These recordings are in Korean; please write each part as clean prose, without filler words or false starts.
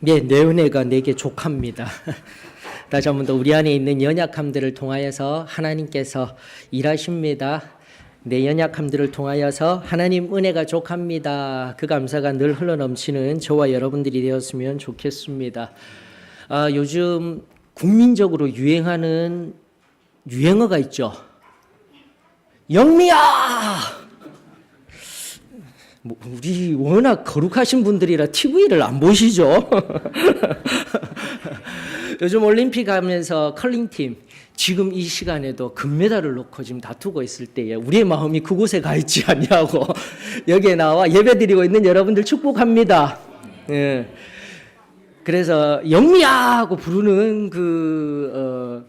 내 은혜가 내게 족합니다. 다시 한 번 더 우리 안에 있는 연약함들을 통하여서 하나님께서 일하십니다. 내 연약함들을 통하여서 하나님 은혜가 족합니다. 그 감사가 늘 흘러넘치는 저와 여러분들이 되었으면 좋겠습니다. 요즘 국민적으로 유행하는 유행어가 있죠. 영미야! 우리 워낙 거룩하신 분들이라 TV를 안 보시죠? 요즘 올림픽 하면서 컬링팀 지금 이 시간에도 금메달을 놓고 지금 다투고 있을 때에 우리의 마음이 그곳에 가 있지 않냐고 여기에 나와 예배드리고 있는 여러분들 축복합니다. 예. 그래서 영미야 하고 부르는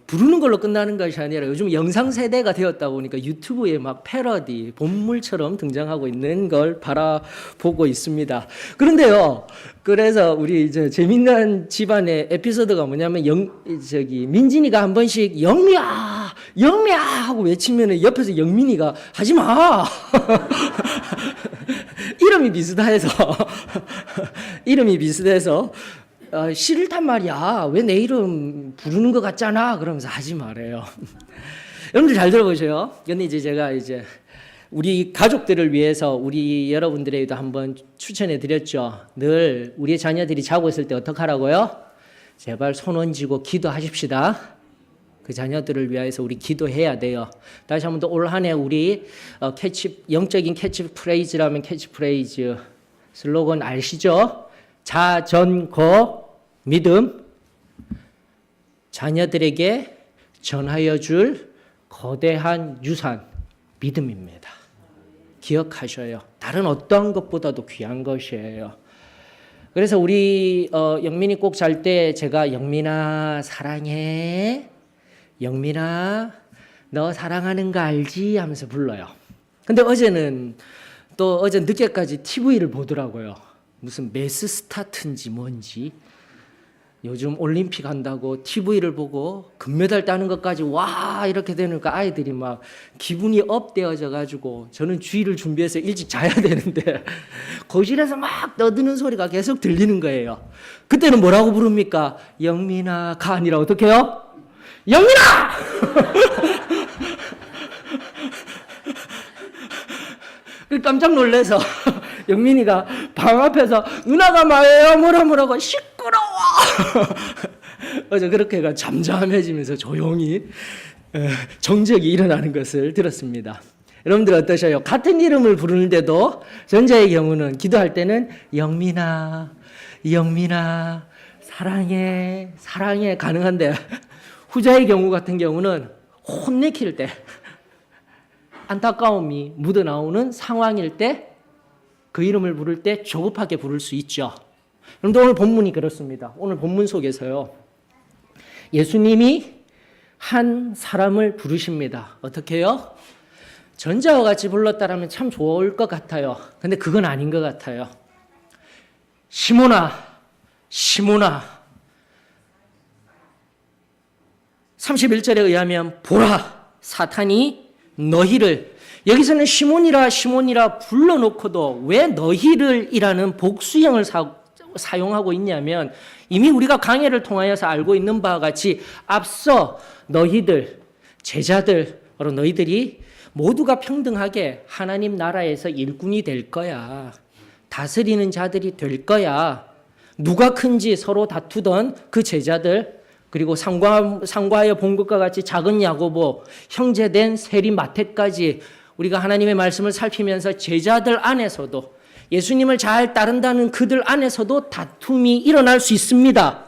부르는 걸로 끝나는 것이 아니라 요즘 영상 세대가 되었다 보니까 유튜브에 막 패러디 본물처럼 등장하고 있는 걸 바라보고 있습니다. 그런데요, 그래서 우리 이제 재밌는 집안의 에피소드가 뭐냐면 민진이가 한 번씩 영미야 영미야 하고 외치면은 옆에서 영민이가 하지 마. 이름이 비슷해서 싫단 말이야. 왜 내 이름 부르는 것 같잖아. 그러면서 하지 말아요. 여러분들 잘 들어보세요. 근데 이제 제가 우리 가족들을 위해서 우리 여러분들에게도 한번 추천해 드렸죠. 늘 우리 자녀들이 자고 있을 때 어떻게 하라고요? 제발 손 얹고 기도하십시다. 그 자녀들을 위해서 우리 기도해야 돼요. 다시 한번 더 올 한 해 우리 영적인 캐치프레이즈라면 캐치프레이즈 슬로건 아시죠? 자전거 믿음, 자녀들에게 전하여 줄 거대한 유산, 믿음입니다. 기억하셔요. 다른 어떤 것보다도 귀한 것이에요. 그래서 우리 영민이 꼭 잘 때 제가 영민아 사랑해, 영민아 너 사랑하는 거 알지? 하면서 불러요. 근데 어제 늦게까지 TV를 보더라고요. 무슨 메스 스타트인지 뭔지 요즘 올림픽 한다고 TV를 보고 금메달 따는 것까지 와 이렇게 되니까 아이들이 막 기분이 업되어져 가지고 저는 주의를 준비해서 일찍 자야 되는데 거실에서 막 떠드는 소리가 계속 들리는 거예요. 그때는 뭐라고 부릅니까? 영민아가 아니라 어떻게 해요? 영민아! 깜짝 놀라서 영민이가 방 앞에서 누나가 말해요 뭐라고 시끄러워. 어제 그렇게가 잠잠해지면서 조용히 정적이 일어나는 것을 들었습니다. 여러분들 어떠셔요? 같은 이름을 부르는데도 전자의 경우는 기도할 때는 영민아 사랑해 가능한데 후자의 경우 같은 경우는 혼내킬 때 안타까움이 묻어나오는 상황일 때 그 이름을 부를 때 조급하게 부를 수 있죠. 그런데 오늘 본문이 그렇습니다. 오늘 본문 속에서요. 예수님이 한 사람을 부르십니다. 어떻게 해요? 전자와 같이 불렀다라면 참 좋을 것 같아요. 근데 그건 아닌 것 같아요. 시몬아 31절에 의하면 보라 사탄이 너희를 여기서는 시몬이라 불러놓고도 왜 너희를이라는 복수형을 사용하고 있냐면 이미 우리가 강해를 통하여서 알고 있는 바와 같이 앞서 너희들 제자들 바로 너희들이 모두가 평등하게 하나님 나라에서 일꾼이 될 거야. 다스리는 자들이 될 거야. 누가 큰지 서로 다투던 그 제자들 그리고 상과하여 본 것과 같이 작은 야고보 형제된 세리 마태까지 우리가 하나님의 말씀을 살피면서 제자들 안에서도 예수님을 잘 따른다는 그들 안에서도 다툼이 일어날 수 있습니다.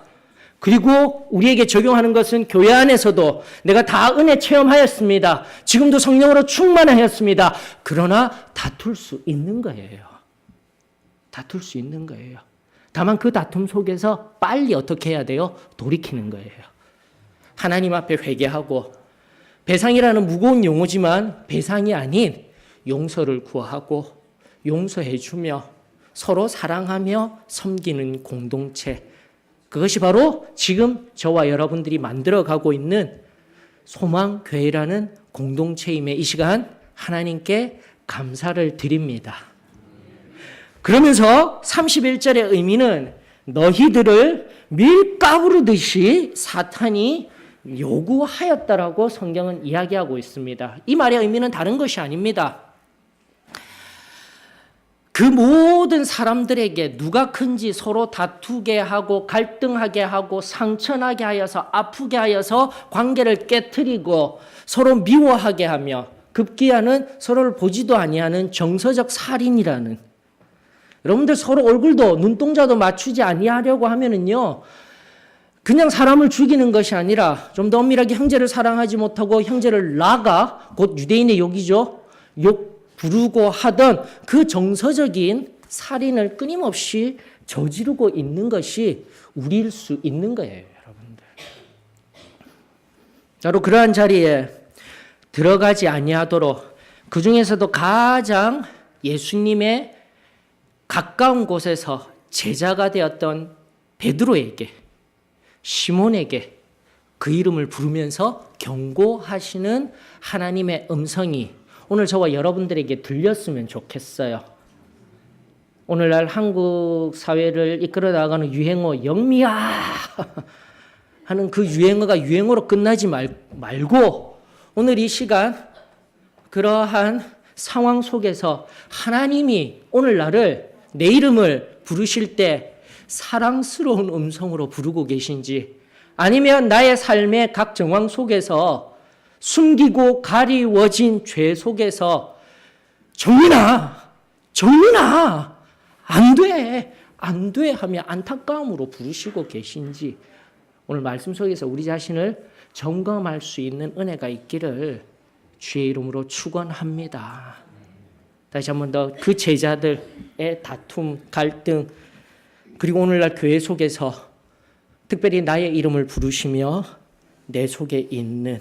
그리고 우리에게 적용하는 것은 교회 안에서도 내가 다 은혜 체험하였습니다. 지금도 성령으로 충만하였습니다. 그러나 다툴 수 있는 거예요. 다만 그 다툼 속에서 빨리 어떻게 해야 돼요? 돌이키는 거예요. 하나님 앞에 회개하고 배상이라는 무거운 용어지만 배상이 아닌 용서를 구하고 용서해주며 서로 사랑하며 섬기는 공동체. 그것이 바로 지금 저와 여러분들이 만들어가고 있는 소망교회라는 공동체임에 이 시간 하나님께 감사를 드립니다. 그러면서 31절의 의미는 너희들을 밀가부르듯이 사탄이 요구하였다라고 성경은 이야기하고 있습니다. 이 말의 의미는 다른 것이 아닙니다. 그 모든 사람들에게 누가 큰지 서로 다투게 하고 갈등하게 하고 상처나게 하여서 아프게 하여서 관계를 깨트리고 서로 미워하게 하며 급기야는 서로를 보지도 아니하는 정서적 살인이라는, 여러분들 서로 얼굴도 눈동자도 맞추지 아니하려고 하면은요 그냥 사람을 죽이는 것이 아니라 좀 더 엄밀하게 형제를 사랑하지 못하고 형제를 나가, 곧 유대인의 욕이죠, 욕 부르고 하던 그 정서적인 살인을 끊임없이 저지르고 있는 것이 우리일 수 있는 거예요, 여러분들. 바로 그러한 자리에 들어가지 아니하도록 그 중에서도 가장 예수님의 가까운 곳에서 제자가 되었던 베드로에게, 시몬에게 그 이름을 부르면서 경고하시는 하나님의 음성이 오늘 저와 여러분들에게 들렸으면 좋겠어요. 오늘날 한국 사회를 이끌어 나가는 유행어 영미야 하는 그 유행어가 유행어로 끝나지 말고 오늘 이 시간 그러한 상황 속에서 하나님이 오늘 나를, 내 이름을 부르실 때 사랑스러운 음성으로 부르고 계신지, 아니면 나의 삶의 각 정황 속에서 숨기고 가리워진 죄 속에서 정민아, 정민아, 안 돼 하며 안타까움으로 부르시고 계신지 오늘 말씀 속에서 우리 자신을 점검할 수 있는 은혜가 있기를 주의 이름으로 축원합니다. 다시 한 번 더 그 제자들의 다툼, 갈등, 그리고 오늘날 교회 속에서 특별히 나의 이름을 부르시며 내 속에 있는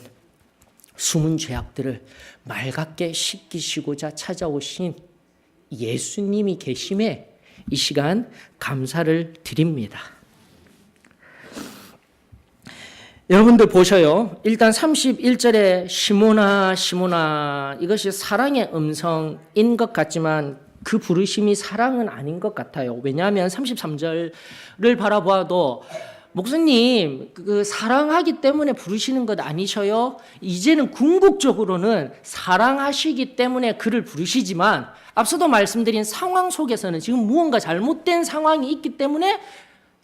숨은 죄악들을 맑게 씻기시고자 찾아오신 예수님이 계심에 이 시간 감사를 드립니다. 여러분들 보셔요. 일단 31절에 시몬아 시몬아, 이것이 사랑의 음성인 것 같지만 그 부르심이 사랑은 아닌 것 같아요. 왜냐하면 33절을 바라보아도 목사님, 그 사랑하기 때문에 부르시는 것 아니셔요? 이제는 궁극적으로는 사랑하시기 때문에 그를 부르시지만 앞서도 말씀드린 상황 속에서는 지금 무언가 잘못된 상황이 있기 때문에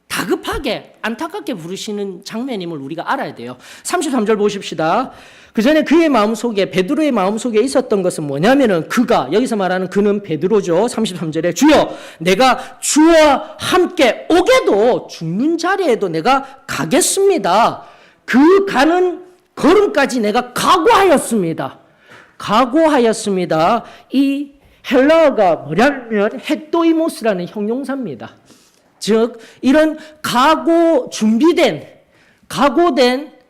다급하게 안타깝게 부르시는 장면임을 우리가 알아야 돼요. 33절 보십시다. 그 전에 그의 마음속에, 베드로의 마음속에 있었던 것은 뭐냐면은 그가, 여기서 말하는 그는 베드로죠. 33절에 주여 내가 주와 함께 오게도 죽는 자리에도 내가 가겠습니다. 그 가는 걸음까지 내가 각오하였습니다. 각오하였습니다. 이 헬라어가 뭐냐면 헤토이모스라는 형용사입니다. 즉 이런 각오된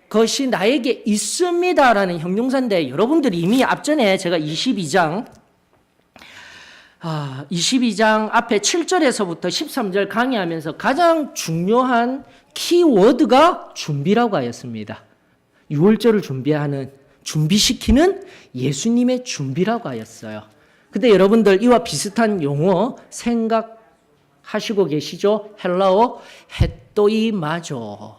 것이 나에게 있습니다라는 형용사인데, 여러분들이 이미 앞전에 제가 22장 앞에 7절에서부터 13절 강의하면서 가장 중요한 키워드가 준비라고 하였습니다. 6월절을 준비시키는 예수님의 준비라고 하였어요. 근데 여러분들 이와 비슷한 용어 생각하시고 계시죠? 헬라어 헤토이마죠.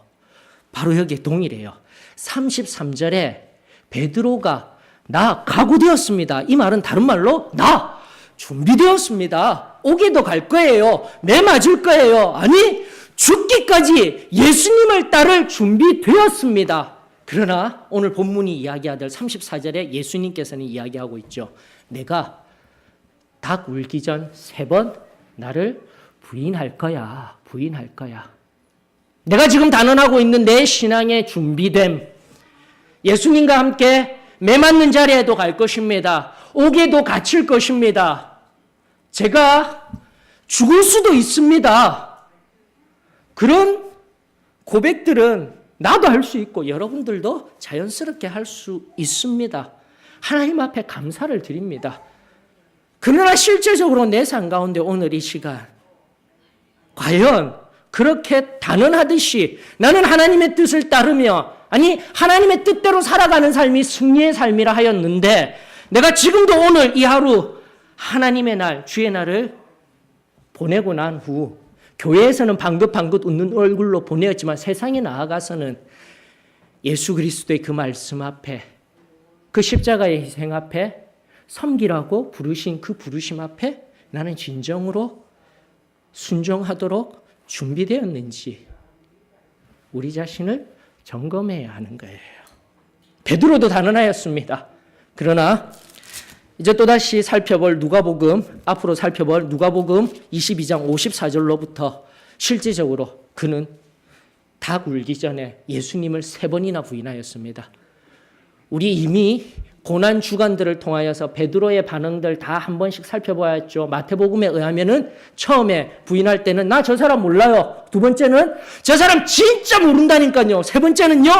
바로 여기에 동일해요. 33절에 베드로가 나 각오되었습니다. 이 말은 다른 말로 나 준비되었습니다. 오게도 갈 거예요. 매 맞을 거예요. 아니 죽기까지 예수님을 따를 준비되었습니다. 그러나 오늘 본문이 이야기하던 34절에 예수님께서는 이야기하고 있죠. 내가 닭 울기 전 3번 나를 부인할 거야. 내가 지금 단언하고 있는 내 신앙의 준비됨, 예수님과 함께 매맞는 자리에도 갈 것입니다. 옥에도 갇힐 것입니다. 제가 죽을 수도 있습니다. 그런 고백들은 나도 할 수 있고 여러분들도 자연스럽게 할 수 있습니다. 하나님 앞에 감사를 드립니다. 그러나 실제적으로 내 삶 가운데 오늘 이 시간 과연 그렇게 단언하듯이 나는 하나님의 뜻을 따르며, 아니 하나님의 뜻대로 살아가는 삶이 승리의 삶이라 하였는데, 내가 지금도 오늘 이 하루 하나님의 날, 주의 날을 보내고 난 후 교회에서는 방긋방긋 웃는 얼굴로 보내었지만 세상에 나아가서는 예수 그리스도의 그 말씀 앞에, 그 십자가의 희생 앞에, 섬기라고 부르신 그 부르심 앞에 나는 진정으로 순종하도록 준비되었는지 우리 자신을 점검해야 하는 거예요. 베드로도 단언하였습니다. 그러나 이제 또다시 앞으로 살펴볼 누가복음 22장 54절로부터 실제적으로 그는 닭 울기 전에 예수님을 3번이나 부인하였습니다. 우리 이미 고난 주간들을 통하여서 베드로의 반응들 다 한 번씩 살펴보았죠. 마태복음에 의하면은 처음에 부인할 때는 나 저 사람 몰라요. 두 번째는 저 사람 진짜 모른다니까요. 세 번째는요,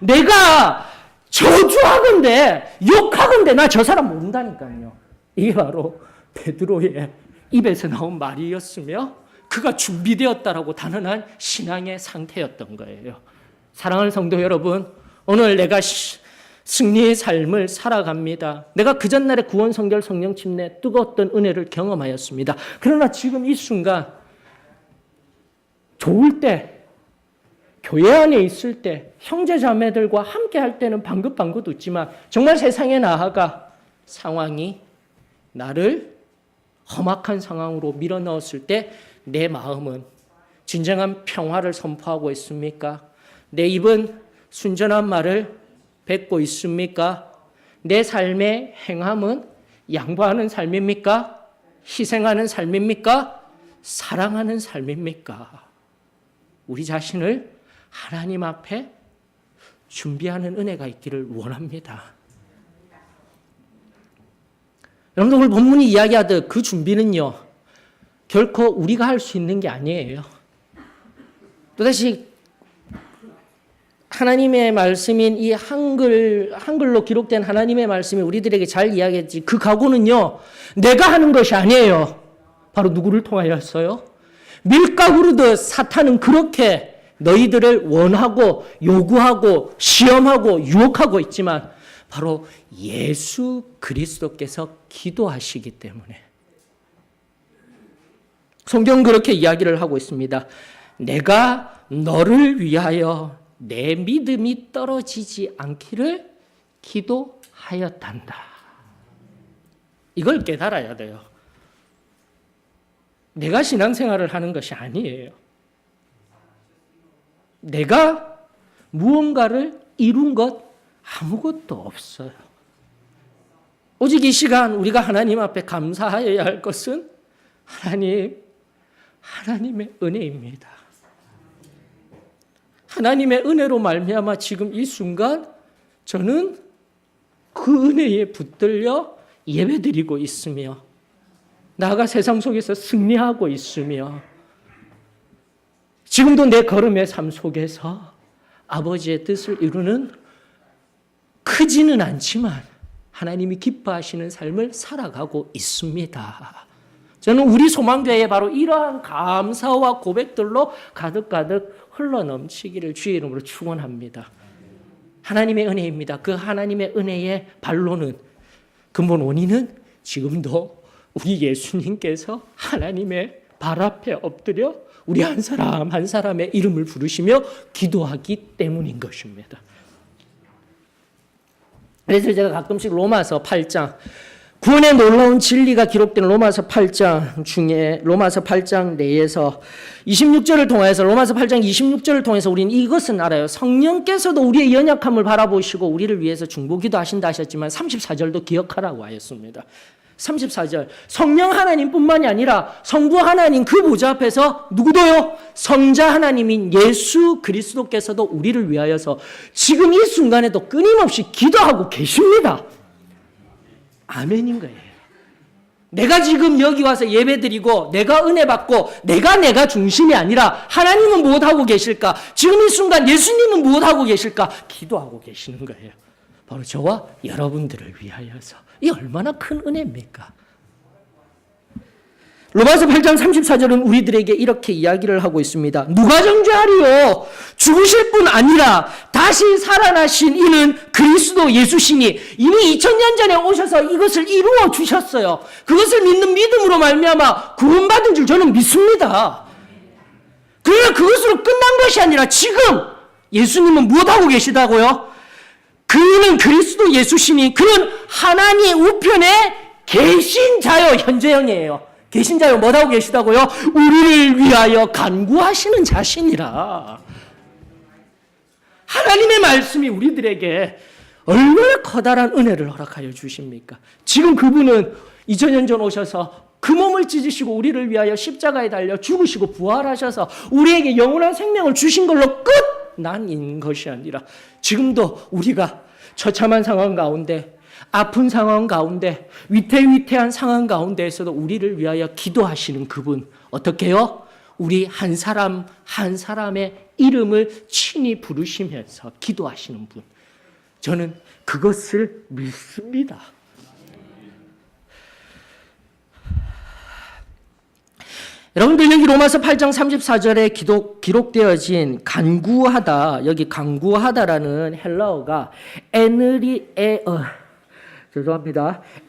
내가 저주하건대 욕하건대 나 저 사람 모른다니까요. 이게 바로 베드로의 입에서 나온 말이었으며 그가 준비되었다라고 단언한 신앙의 상태였던 거예요. 사랑하는 성도 여러분, 오늘 내가 승리의 삶을 살아갑니다. 내가 그 전날에 구원, 성결, 성령 침례, 뜨거웠던 은혜를 경험하였습니다. 그러나 지금 이 순간 좋을 때, 교회 안에 있을 때, 형제 자매들과 함께 할 때는 방긋방긋 웃지만 정말 세상에 나아가 상황이 나를 험악한 상황으로 밀어넣었을 때 내 마음은 진정한 평화를 선포하고 있습니까? 내 입은 순전한 말을 뱉고 있습니까? 내 삶의 행함은 양보하는 삶입니까? 희생하는 삶입니까? 사랑하는 삶입니까? 우리 자신을 하나님 앞에 준비하는 은혜가 있기를 원합니다. 여러분들 오늘 본문이 이야기하듯 그 준비는요, 결코 우리가 할 수 있는 게 아니에요. 또다시 하나님의 말씀인 이 한글로 기록된 하나님의 말씀이 우리들에게 잘 이야기했지. 그 각오는요, 내가 하는 것이 아니에요. 바로 누구를 통하였어요? 밀가 후르듯 사탄은 그렇게 너희들을 원하고 요구하고 시험하고 유혹하고 있지만 바로 예수 그리스도께서 기도하시기 때문에. 성경은 그렇게 이야기를 하고 있습니다. 내가 너를 위하여 내 믿음이 떨어지지 않기를 기도하였단다. 이걸 깨달아야 돼요. 내가 신앙생활을 하는 것이 아니에요. 내가 무언가를 이룬 것 아무것도 없어요. 오직 이 시간 우리가 하나님 앞에 감사하여야 할 것은 하나님의 은혜입니다. 하나님의 은혜로 말미암아 지금 이 순간 저는 그 은혜에 붙들려 예배드리고 있으며 나아가 세상 속에서 승리하고 있으며 지금도 내 걸음의 삶 속에서 아버지의 뜻을 이루는 크지는 않지만 하나님이 기뻐하시는 삶을 살아가고 있습니다. 저는 우리 소망교회에 바로 이러한 감사와 고백들로 가득가득 흘러넘치기를 주의 이름으로 축원합니다. 하나님의 은혜입니다. 그 하나님의 은혜의 반론은 근본 원인은 지금도 우리 예수님께서 하나님의 발 앞에 엎드려 우리 한 사람 한 사람의 이름을 부르시며 기도하기 때문인 것입니다. 그래서 제가 가끔씩 로마서 8장 구원의 놀라운 진리가 기록된 로마서 8장 중에 로마서 8장 내에서 26절을 통해서 로마서 8장 26절을 통해서 우리는 이것은 알아요. 성령께서도 우리의 연약함을 바라보시고 우리를 위해서 중보기도 하신다 하셨지만 34절도 기억하라고 하였습니다. 34절 성령 하나님뿐만이 아니라 성부 하나님 그 보좌 앞에서 누구도요? 성자 하나님인 예수 그리스도께서도 우리를 위하여서 지금 이 순간에도 끊임없이 기도하고 계십니다. 아멘인 거예요. 내가 지금 여기 와서 예배드리고 내가 은혜 받고 내가 중심이 아니라 하나님은 무엇하고 계실까? 지금 이 순간 예수님은 무엇하고 계실까? 기도하고 계시는 거예요. 바로 저와 여러분들을 위하여서. 이 얼마나 큰 은혜입니까? 로마서 8장 34절은 우리들에게 이렇게 이야기를 하고 있습니다. 누가 정죄하리요? 죽으실 뿐 아니라 다시 살아나신 이는 그리스도 예수시니 이미 2000년 전에 오셔서 이것을 이루어 주셨어요. 그것을 믿는 믿음으로 말미암아 구원받은 줄 저는 믿습니다. 그러나 그것으로 끝난 것이 아니라 지금 예수님은 무엇하고 계시다고요? 그는 그리스도 예수시니 그는 하나님 우편에 계신 자요. 현재형이에요. 계신 자요. 뭐하고 계시다고요? 우리를 위하여 간구하시는 자신이라. 하나님의 말씀이 우리들에게 얼마나 커다란 은혜를 허락하여 주십니까? 지금 그분은 2000년 전 오셔서 그 몸을 찢으시고 우리를 위하여 십자가에 달려 죽으시고 부활하셔서 우리에게 영원한 생명을 주신 걸로 끝난 것이 아니라 지금도 우리가 처참한 상황 가운데, 아픈 상황 가운데, 위태위태한 상황 가운데에서도 우리를 위하여 기도하시는 그분, 어떻게요? 우리 한 사람 한 사람의 이름을 친히 부르시면서 기도하시는 분. 저는 그것을 믿습니다. 여러분들 여기 로마서 8장 34절에 기록되어진 간구하다, 여기 간구하다라는 헬라어가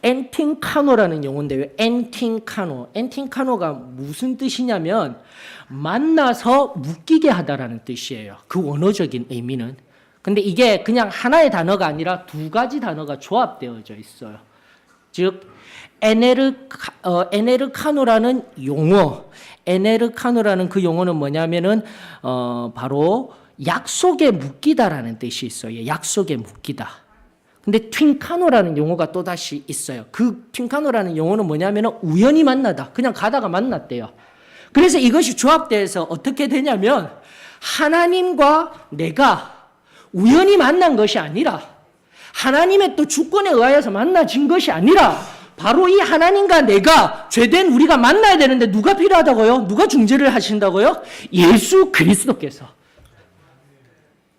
엔팅카노라는 용어인데요. 엔팅카노가 무슨 뜻이냐면 만나서 묶이게 하다라는 뜻이에요. 그 원어적인 의미는. 근데 이게 그냥 하나의 단어가 아니라 두 가지 단어가 조합되어져 있어요. 즉 에네르카노라는 용어, 에네르카노라는 그 용어는 뭐냐면은 바로 약속에 묶이다라는 뜻이 있어요. 약속에 묶이다. 근데 튠카노라는 용어가 또 다시 있어요. 그 튠카노라는 용어는 뭐냐면은 우연히 만나다. 그냥 가다가 만났대요. 그래서 이것이 조합돼서 어떻게 되냐면 하나님과 내가 우연히 만난 것이 아니라 하나님의 또 주권에 의하여서 만나진 것이 아니라 바로 이 하나님과 내가 죄된 우리가 만나야 되는데 누가 필요하다고요? 누가 중재를 하신다고요? 예수 그리스도께서.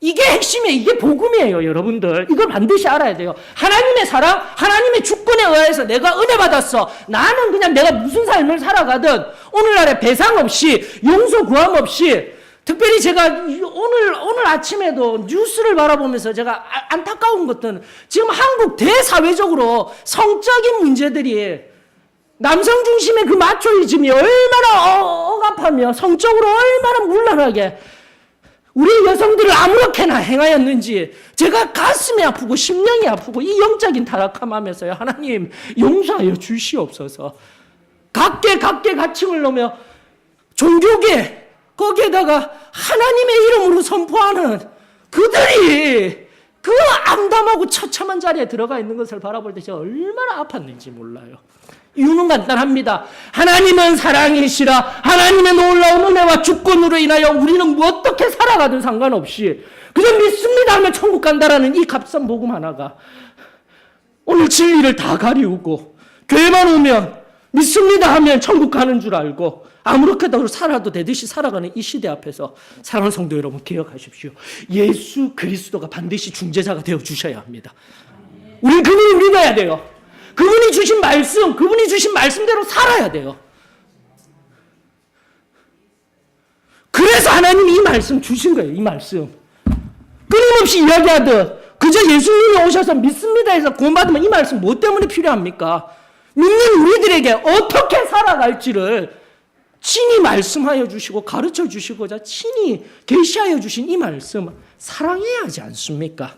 이게 핵심이에요. 이게 복음이에요, 여러분들. 이걸 반드시 알아야 돼요. 하나님의 사랑, 하나님의 주권에 의해서 내가 은혜 받았어. 나는 그냥 내가 무슨 삶을 살아가든 오늘날에 배상 없이, 용서 구함 없이, 특별히 제가 오늘 아침에도 뉴스를 바라보면서 제가 안타까운 것들은 지금 한국 대사회적으로 성적인 문제들이 남성 중심의 그 마초이즘이 얼마나 억압하며 성적으로 얼마나 문란하게 우리 여성들을 아무렇게나 행하였는지 제가 가슴이 아프고 심령이 아프고 이 영적인 타락함 하면서요. 하나님 용서하여 주시옵소서. 각계 가칭을 놓으며 종교계 거기에다가 하나님의 이름으로 선포하는 그들이 그 암담하고 처참한 자리에 들어가 있는 것을 바라볼 때 제가 얼마나 아팠는지 몰라요. 이유는 간단합니다. 하나님은 사랑이시라. 하나님의 놀라운 은혜와 주권으로 인하여 우리는 어떻게 살아가든 상관없이 그저 믿습니다 하면 천국 간다라는 이 값싼 복음 하나가 오늘 진리를 다 가리우고 교회만 오면 믿습니다 하면 천국 가는 줄 알고 아무렇게도 살아도 되듯이 살아가는 이 시대 앞에서 사랑하는 성도 여러분 기억하십시오. 예수 그리스도가 반드시 중재자가 되어 주셔야 합니다. 우리는 그분을 믿어야 돼요. 그분이 주신 말씀대로 살아야 돼요. 그래서 하나님이 이 말씀 주신 거예요. 이 말씀. 끊임없이 이야기하듯 그저 예수님이 오셔서 믿습니다 해서 구원받으면 이 말씀 뭐 때문에 필요합니까? 믿는 우리들에게 어떻게 살아갈지를 친히 말씀하여 주시고 가르쳐 주시고자 친히 계시하여 주신 이 말씀 사랑해야 하지 않습니까?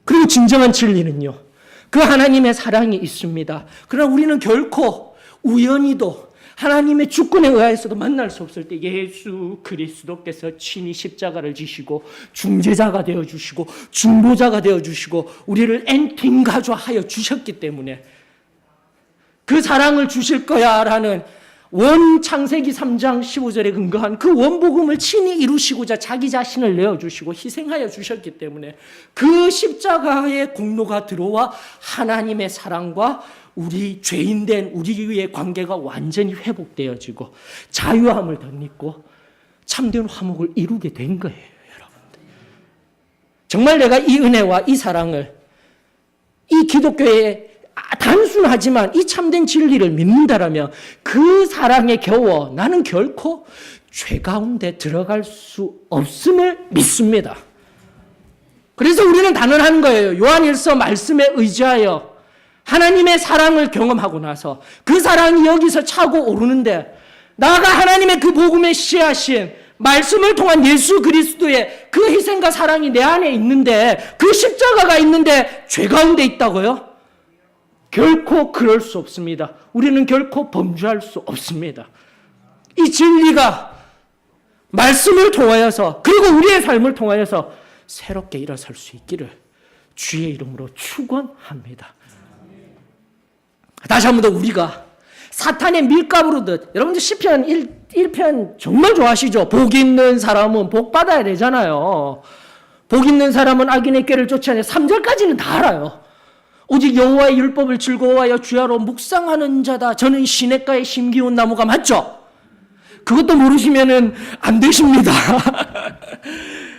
그리고 진정한 진리는요. 그 하나님의 사랑이 있습니다. 그러나 우리는 결코 우연히도 하나님의 주권에 의하여서도 만날 수 없을 때 예수 그리스도께서 친히 십자가를 지시고 중재자가 되어주시고 중보자가 되어주시고 우리를 엔팅가좌하여 주셨기 때문에 그 사랑을 주실 거야 라는 원 창세기 3장 15절에 근거한 그 원복음을 친히 이루시고자 자기 자신을 내어주시고 희생하여 주셨기 때문에 그 십자가의 공로가 들어와 하나님의 사랑과 우리 죄인된 우리의 관계가 완전히 회복되어지고 자유함을 덧입고 참된 화목을 이루게 된 거예요, 여러분들. 정말 내가 이 은혜와 이 사랑을 이 기독교의 단순하지만 이 참된 진리를 믿는다라면 그 사랑에 겨워 나는 결코 죄 가운데 들어갈 수 없음을 믿습니다. 그래서 우리는 단언한 거예요. 요한일서 말씀에 의지하여 하나님의 사랑을 경험하고 나서 그 사랑이 여기서 차고 오르는데 나가 하나님의 그 복음에 씨하신 말씀을 통한 예수 그리스도의 그 희생과 사랑이 내 안에 있는데, 그 십자가가 있는데 죄 가운데 있다고요? 결코 그럴 수 없습니다. 우리는 결코 범죄할 수 없습니다. 이 진리가 말씀을 통하여서, 그리고 우리의 삶을 통하여서 새롭게 일어설 수 있기를 주의 이름으로 축원합니다. 다시 한 번 더 우리가 사탄의 밀가부르듯, 여러분들 시편 1편 정말 좋아하시죠? 복 있는 사람은 복 받아야 되잖아요. 복 있는 사람은 악인의 꾀를 쫓아내. 3절까지는 다 알아요. 오직 여호와의 율법을 즐거워하여 주야로 묵상하는 자다. 저는 시냇가에 심기운 나무가 맞죠? 그것도 모르시면은 안 되십니다.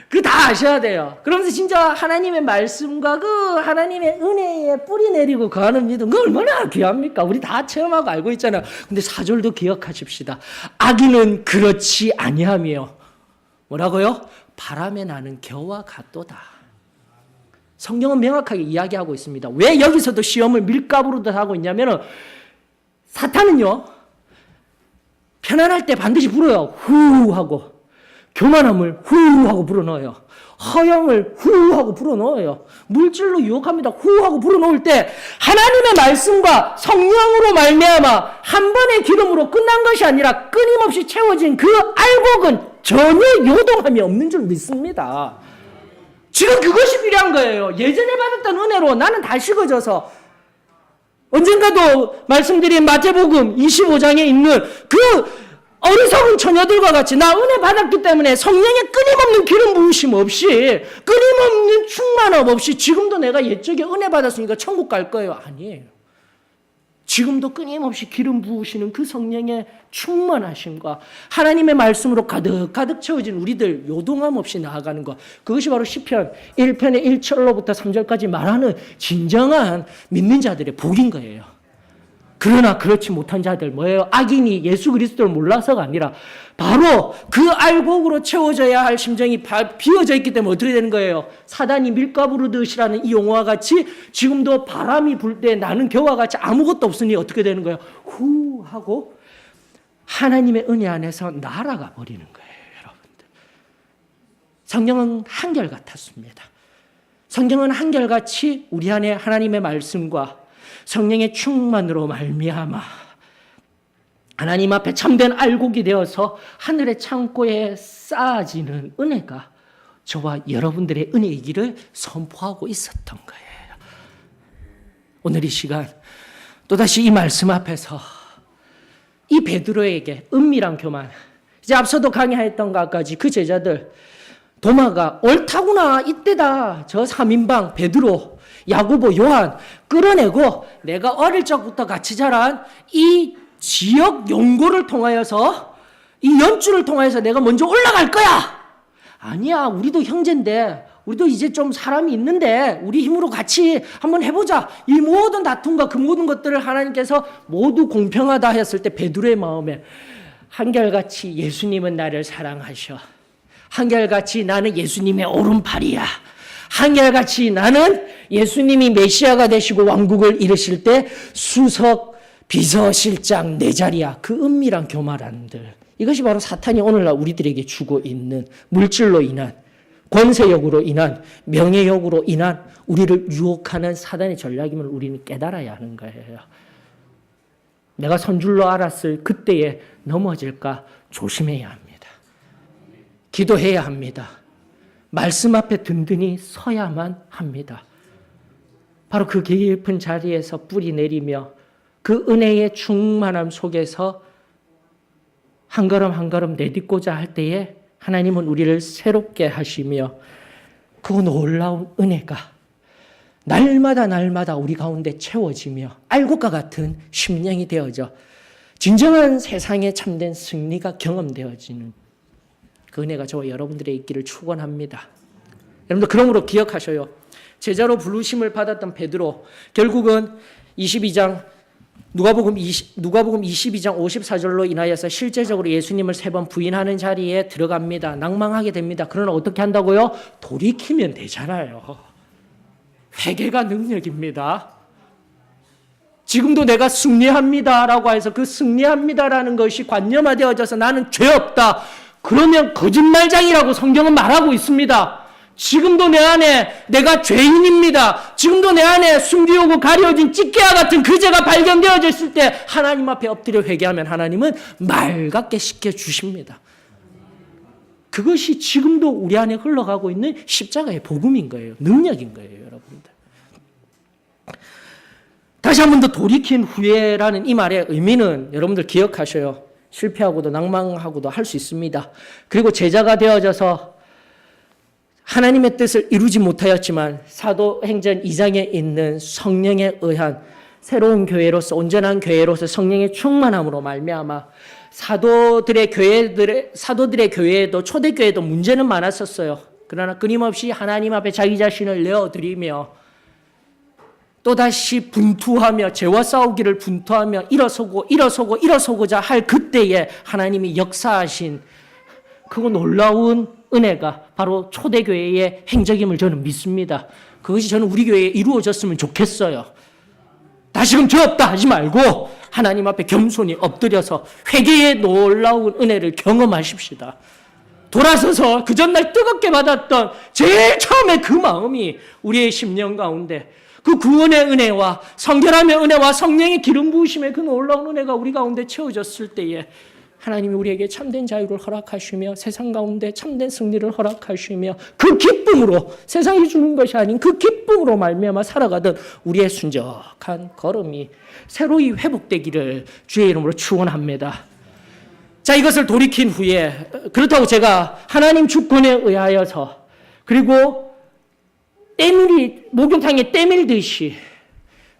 그거 다 아셔야 돼요. 그러면서 진짜 하나님의 말씀과 그 하나님의 은혜에 뿌리 내리고 거하는 믿음, 그거 얼마나 귀합니까? 우리 다 체험하고 알고 있잖아요. 근데 4절도 기억하십시다. 악인은 그렇지 아니하며 뭐라고요? 바람에 나는 겨와 같도다. 성경은 명확하게 이야기하고 있습니다. 왜 여기서도 시험을 밀가부르듯 하고 있냐면은, 사탄은요, 편안할 때 반드시 불어요. 후 하고. 교만함을 후 하고 불어넣어요. 허영을 후 하고 불어넣어요. 물질로 유혹합니다. 후 하고 불어넣을 때 하나님의 말씀과 성령으로 말미암아 한 번의 기름으로 끝난 것이 아니라 끊임없이 채워진 그 알곡은 전혀 요동함이 없는 줄 믿습니다. 지금 그것이 필요한 거예요. 예전에 받았던 은혜로 나는 다 식어져서, 언젠가도 말씀드린 마태복음 25장에 있는 그 어리석은 처녀들과 같이 나 은혜 받았기 때문에 성령의 끊임없는 기름 부으심 없이, 끊임없는 충만함 없이 지금도 내가 옛적에 은혜 받았으니까 천국 갈 거예요. 아니에요. 지금도 끊임없이 기름 부으시는 그 성령의 충만하심과 하나님의 말씀으로 가득 채워진 우리들 요동함 없이 나아가는 것, 그것이 바로 시편 1편의 1절로부터 3절까지 말하는 진정한 믿는 자들의 복인 거예요. 그러나 그렇지 못한 자들 뭐예요? 악인이 예수 그리스도를 몰라서가 아니라 바로 그 알곡으로 채워져야 할 심정이 비어져 있기 때문에 어떻게 되는 거예요? 사단이 밀가부르듯이라는 이 용어와 같이 지금도 바람이 불 때 나는 겨와 같이 아무것도 없으니 어떻게 되는 거예요? 후 하고 하나님의 은혜 안에서 날아가 버리는 거예요. 여러분들, 성경은 한결같았습니다. 성경은 한결같이 우리 안에 하나님의 말씀과 성령의 충만으로 말미암아 하나님 앞에 참된 알곡이 되어서 하늘의 창고에 쌓아지는 은혜가 저와 여러분들의 은혜이기를 선포하고 있었던 거예요. 오늘 이 시간 또다시 이 말씀 앞에서 이 베드로에게 은밀한 교만, 이제 앞서도 강의했던 것까지 그 제자들, 도마가 옳다구나, 이때다, 저 3인방 베드로, 야고보, 요한 끌어내고 내가 어릴 적부터 같이 자란 이 지역 연고를 통하여서, 이 연주를 통하여서 내가 먼저 올라갈 거야. 아니야, 우리도 형제인데, 우리도 이제 좀 사람이 있는데 우리 힘으로 같이 한번 해보자. 이 모든 다툼과 그 모든 것들을 하나님께서 모두 공평하다 했을 때 베드로의 마음에 한결같이 예수님은 나를 사랑하셔, 한결같이 나는 예수님의 오른팔이야, 한결같이 나는 예수님이 메시아가 되시고 왕국을 이루실 때 수석 비서실장 내 자리야. 그 은밀한 교만함들, 이것이 바로 사탄이 오늘날 우리들에게 주고 있는 물질로 인한, 권세욕으로 인한, 명예욕으로 인한 우리를 유혹하는 사단의 전략임을 우리는 깨달아야 하는 거예요. 내가 선줄로 알았을 그때에 넘어질까 조심해야 합니다. 기도해야 합니다. 말씀 앞에 든든히 서야만 합니다. 바로 그 깊은 자리에서 뿌리 내리며 그 은혜의 충만함 속에서 한 걸음 한 걸음 내딛고자 할 때에 하나님은 우리를 새롭게 하시며 그 놀라운 은혜가 날마다 우리 가운데 채워지며 알곡과 같은 심령이 되어져 진정한 세상에 참된 승리가 경험되어지는 그 은혜가 저와 여러분들의 있기를 축원합니다. 여러분들, 그러므로 기억하셔요. 제자로 부르심을 받았던 베드로, 결국은 22장 누가복음 22장 54절로 인하여서 실제적으로 예수님을 3번 부인하는 자리에 들어갑니다. 낭망하게 됩니다. 그러나 어떻게 한다고요? 돌이키면 되잖아요. 회개가 능력입니다. 지금도 내가 승리합니다라고 해서 그 승리합니다라는 것이 관념화되어져서 나는 죄 없다, 그러면 거짓말장이라고 성경은 말하고 있습니다. 지금도 내 안에 내가 죄인입니다. 지금도 내 안에 숨기우고 가려진 찌개와 같은 그 죄가 발견되어졌을 때 하나님 앞에 엎드려 회개하면 하나님은 맑게 씻겨주십니다. 그것이 지금도 우리 안에 흘러가고 있는 십자가의 복음인 거예요. 능력인 거예요, 여러분들. 다시 한 번 더 돌이킨 후에라는 이 말의 의미는 여러분들 기억하셔요. 실패하고도 낭망하고도 할 수 있습니다. 그리고 제자가 되어져서 하나님의 뜻을 이루지 못하였지만 사도행전 2장에 있는 성령에 의한 새로운 교회로서 온전한 교회로서 성령의 충만함으로 말미암아 사도들의 교회에도 초대교회도 문제는 많았었어요. 그러나 끊임없이 하나님 앞에 자기 자신을 내어드리며 또다시 분투하며 죄와 싸우기를 분투하며 일어서고자 할 그때에 하나님이 역사하신 그 놀라운 은혜가 바로 초대교회의 행적임을 저는 믿습니다. 그것이 저는 우리 교회에 이루어졌으면 좋겠어요. 다시금 죄 없다 하지 말고 하나님 앞에 겸손히 엎드려서 회개의 놀라운 은혜를 경험하십시다. 돌아서서 그 전날 뜨겁게 받았던 제일 처음에 그 마음이 우리의 심령 가운데 그 구원의 은혜와 성결함의 은혜와 성령의 기름 부으심의 그 놀라운 은혜가 우리 가운데 채워졌을 때에 하나님이 우리에게 참된 자유를 허락하시며 세상 가운데 참된 승리를 허락하시며 그 기쁨으로 세상이 주는 것이 아닌 그 기쁨으로 말미암아 살아가던 우리의 순적한 걸음이 새로이 회복되기를 주의 이름으로 축원합니다. 자, 이것을 돌이킨 후에 그렇다고 제가 하나님 주권에 의하여서 그리고 목욕탕에 때밀듯이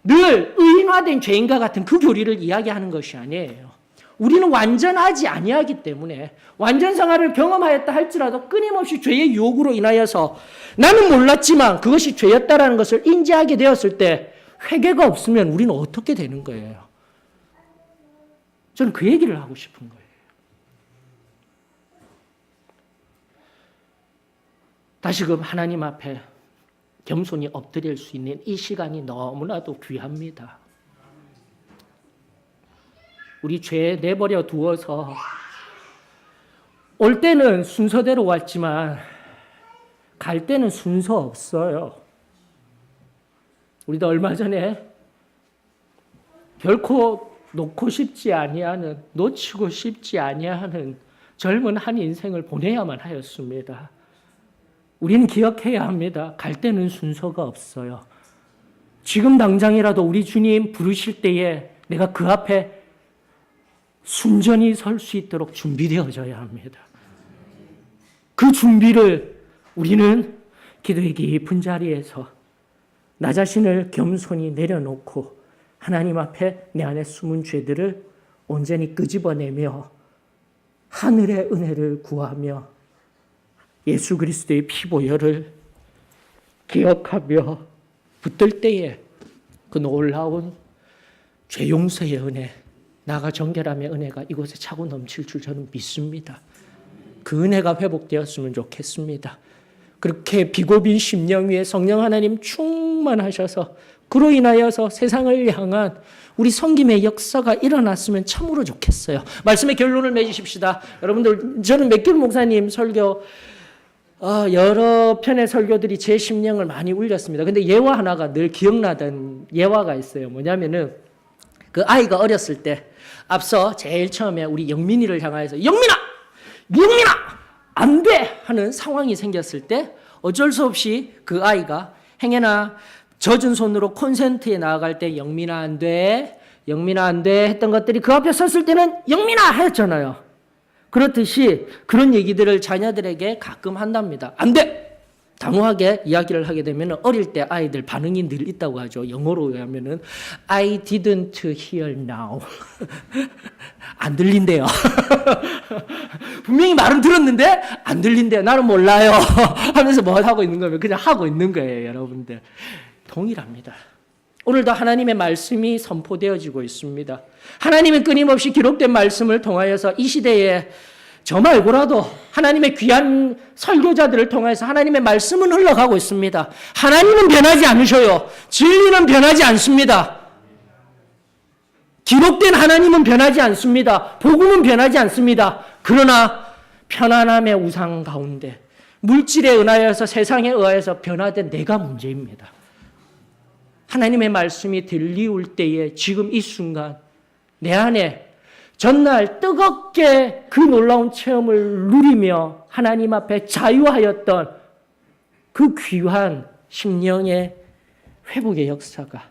늘 의인화된 죄인과 같은 그 교리를 이야기하는 것이 아니에요. 우리는 완전하지 아니하기 때문에 완전 생활을 경험하였다 할지라도 끊임없이 죄의 유혹으로 인하여서 나는 몰랐지만 그것이 죄였다라는 것을 인지하게 되었을 때 회개가 없으면 우리는 어떻게 되는 거예요? 저는 그 얘기를 하고 싶은 거예요. 다시금 하나님 앞에 겸손히 엎드릴 수 있는 이 시간이 너무나도 귀합니다. 우리 죄 내버려 두어서 올 때는 순서대로 왔지만 갈 때는 순서 없어요. 우리도 얼마 전에 결코 놓고 싶지 아니하는, 놓치고 싶지 아니하는 젊은 한 인생을 보내야만 하였습니다. 우리는 기억해야 합니다. 갈 때는 순서가 없어요. 지금 당장이라도 우리 주님 부르실 때에 내가 그 앞에 순전히 설 수 있도록 준비되어져야 합니다. 그 준비를 우리는 기도의 깊은 자리에서 나 자신을 겸손히 내려놓고 하나님 앞에 내 안에 숨은 죄들을 온전히 끄집어내며 하늘의 은혜를 구하며 예수 그리스도의 피보혈을 기억하며 붙들 때에 그 놀라운 죄 용서의 은혜, 나가 정결함의 은혜가 이곳에 차고 넘칠 줄 저는 믿습니다. 그 은혜가 회복되었으면 좋겠습니다. 그렇게 비고빈 심령 위에 성령 하나님 충만하셔서 그로 인하여서 세상을 향한 우리 섬김의 역사가 일어났으면 참으로 좋겠어요. 말씀의 결론을 맺으십시다. 여러분들, 저는 맥길 목사님 설교 여러 편의 설교들이 제 심령을 많이 울렸습니다. 근데 예화 하나가 늘 기억나던 예화가 있어요. 뭐냐면은 그 아이가 어렸을 때 앞서 제일 처음에 우리 영민이를 향하여서 영민아 안 돼! 하는 상황이 생겼을 때 어쩔 수 없이 그 아이가 행여나 젖은 손으로 콘센트에 나아갈 때 영민아 안 돼 했던 것들이 그 앞에 섰을 때는 영민아 했잖아요. 그렇듯이 그런 얘기들을 자녀들에게 가끔 한답니다. 안 돼! 단호하게 이야기를 하게 되면 어릴 때 아이들 반응이 늘 있다고 하죠. 영어로 하면은 I didn't hear now. 안 들린대요. 분명히 말은 들었는데 안 들린대요. 나는 몰라요. 하면서 뭐 하고 있는 거면 그냥 하고 있는 거예요, 여러분들. 동일합니다. 오늘도 하나님의 말씀이 선포되어지고 있습니다. 하나님은 끊임없이 기록된 말씀을 통하여서 이 시대에 저 말고라도 하나님의 귀한 설교자들을 통해서 하나님의 말씀은 흘러가고 있습니다. 하나님은 변하지 않으셔요. 진리는 변하지 않습니다. 기록된 하나님은 변하지 않습니다. 복음은 변하지 않습니다. 그러나 편안함의 우상 가운데 물질에 의하여서 세상에 의하여서 변화된 내가 문제입니다. 하나님의 말씀이 들리울 때에 지금 이 순간 내 안에 전날 뜨겁게 그 놀라운 체험을 누리며 하나님 앞에 자유하였던 그 귀한 심령의 회복의 역사가,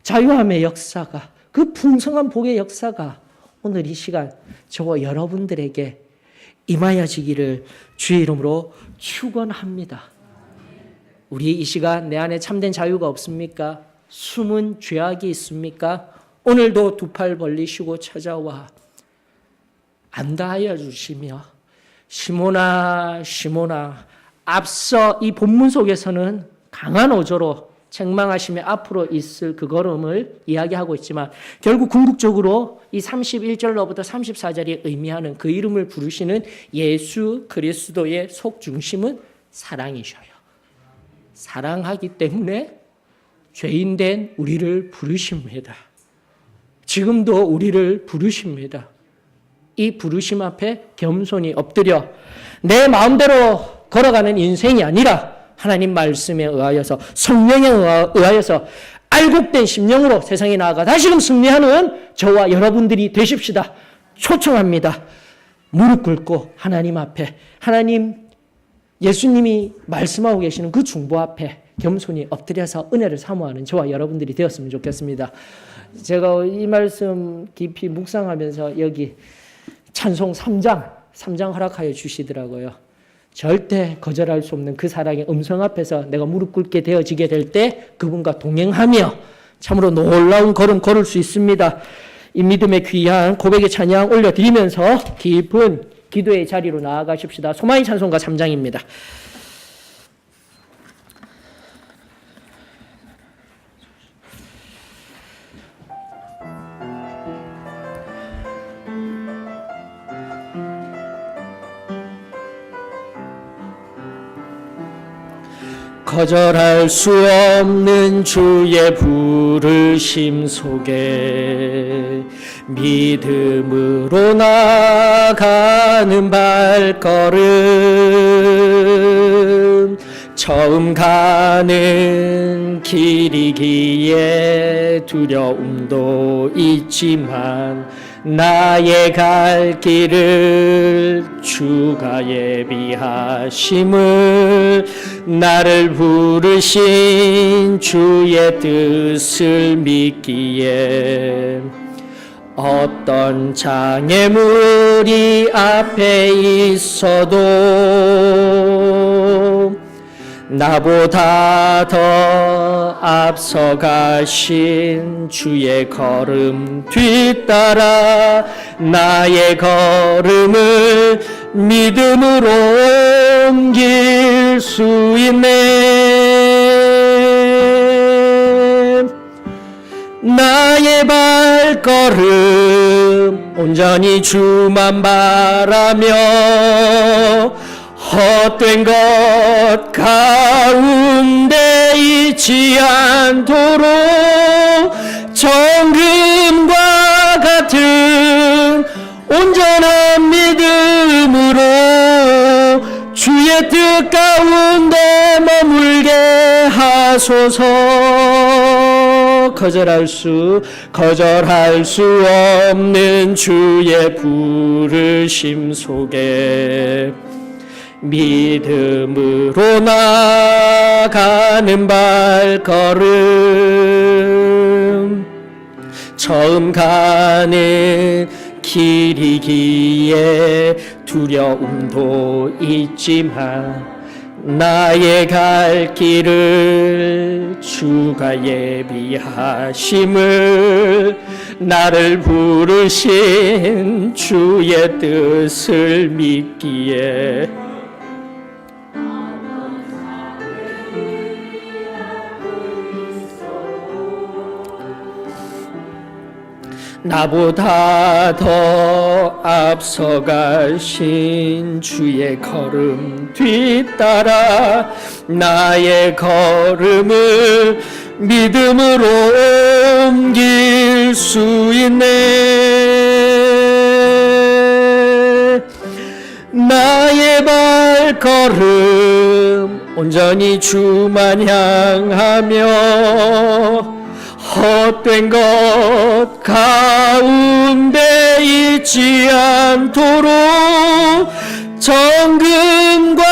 자유함의 역사가, 그 풍성한 복의 역사가 오늘 이 시간 저와 여러분들에게 임하여지기를 주의 이름으로 축원합니다. 우리 이 시간 내 안에 참된 자유가 없습니까? 숨은 죄악이 있습니까? 오늘도 두 팔 벌리시고 찾아와 안다하여 주시며 시몬아 시몬아, 앞서 이 본문 속에서는 강한 어조로 책망하시며 앞으로 있을 그 걸음을 이야기하고 있지만 결국 궁극적으로 이 31절로부터 34절이 의미하는 그 이름을 부르시는 예수 그리스도의 속중심은 사랑이셔요. 사랑하기 때문에 죄인된 우리를 부르십니다. 지금도 우리를 부르십니다. 이 부르심 앞에 겸손히 엎드려 내 마음대로 걸어가는 인생이 아니라 하나님 말씀에 의하여서, 성령에 의하여서 알곡된 심령으로 세상에 나아가 다시금 승리하는 저와 여러분들이 되십시다. 초청합니다. 무릎 꿇고 하나님 앞에, 하나님 예수님이 말씀하고 계시는 그 중보 앞에 겸손히 엎드려서 은혜를 사모하는 저와 여러분들이 되었으면 좋겠습니다. 제가 이 말씀 깊이 묵상하면서 여기 찬송 3장 허락하여 주시더라고요. 절대 거절할 수 없는 그 사랑의 음성 앞에서 내가 무릎 꿇게 되어지게 될 때 그분과 동행하며 참으로 놀라운 걸음 걸을 수 있습니다. 이 믿음의 귀한 고백의 찬양 올려드리면서 깊은 기도의 자리로 나아가십시다. 소망의 찬송가 3장입니다. 거절할 수 없는 주의 부르심 속에 믿음으로 나아가는 발걸음, 처음 가는 길이기에 두려움도 있지만 나의 갈 길을 주가 예비하심을, 나를 부르신 주의 뜻을 믿기에 어떤 장애물이 앞에 있어도 나보다 더 앞서가신 주의 걸음 뒤따라 나의 걸음을 믿음으로 옮길 수 있네. 나의 발걸음 온전히 주만 바라며 헛된 것 가운데 있지 않도록 정금과 같은 온전한 믿음으로 주의 뜻 가운데 머물게 하소서. 거절할 수 없는 주의 부르심 속에 믿음으로 나가는 발걸음, 처음 가는 길이기에 두려움도 있지만 나의 갈 길을 주가 예비하심을, 나를 부르신 주의 뜻을 믿기에 나보다 더 앞서가신 주의 걸음 뒤따라 나의 걸음을 믿음으로 옮길 수 있네. 걸음 온전히 주만 향하며 헛된 것 가운데 있지 않도록 정금과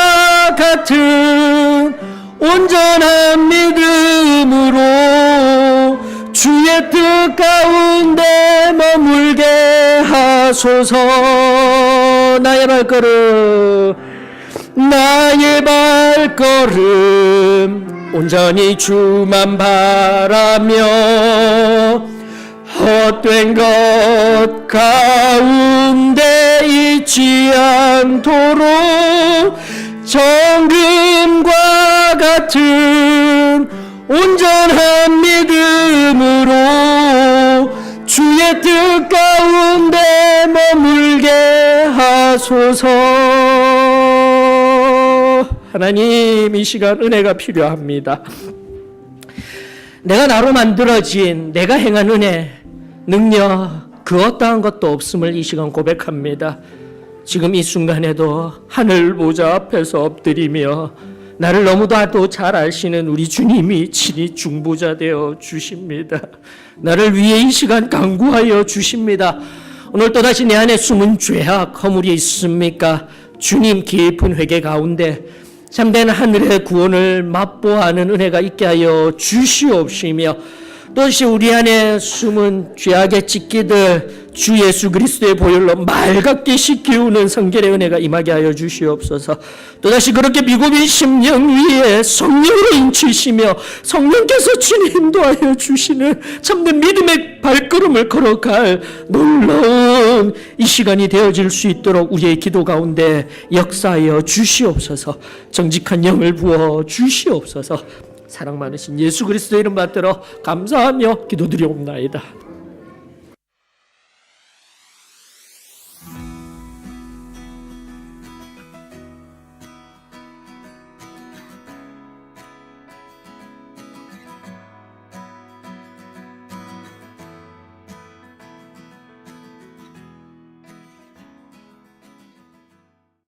같은 온전한 믿음으로 주의 뜻 가운데 머물게 하소서. 나의 발걸음 온전히 주만 바라며 헛된 것 가운데 있지 않도록 정금과 같은 온전한 믿음으로 주의 뜻 가운데 머물게 하소서. 하나님, 이 시간 은혜가 필요합니다. 내가 나로 만들어진 내가 행한 은혜, 능력, 그 어떠한 것도 없음을 이 시간 고백합니다. 지금 이 순간에도 하늘 보좌 앞에서 엎드리며 나를 너무나도 잘 아시는 우리 주님이 친히 중보자 되어 주십니다. 나를 위해 이 시간 간구하여 주십니다. 오늘 또다시 내 안에 숨은 죄악, 허물이 있습니까? 주님 깊은 회개 가운데 참된 하늘의 구원을 맛보아하는 은혜가 있게 하여 주시옵시며, 또다시 우리 안에 숨은 죄악의 찢기들 주 예수 그리스도의 보혈로 맑게 씻기우는 성결의 은혜가 임하게 하여 주시옵소서. 또다시 그렇게 비고민 심령 위에 성령으로 인치시며 성령께서 친히 인도하여 주시는 참된 믿음의 발걸음을 걸어갈 놀라운 이 시간이 되어질 수 있도록 우리의 기도 가운데 역사하여 주시옵소서. 정직한 영을 부어 주시옵소서. 사랑 많으신 예수 그리스도의 이름 받들어 감사하며 기도드리옵나이다.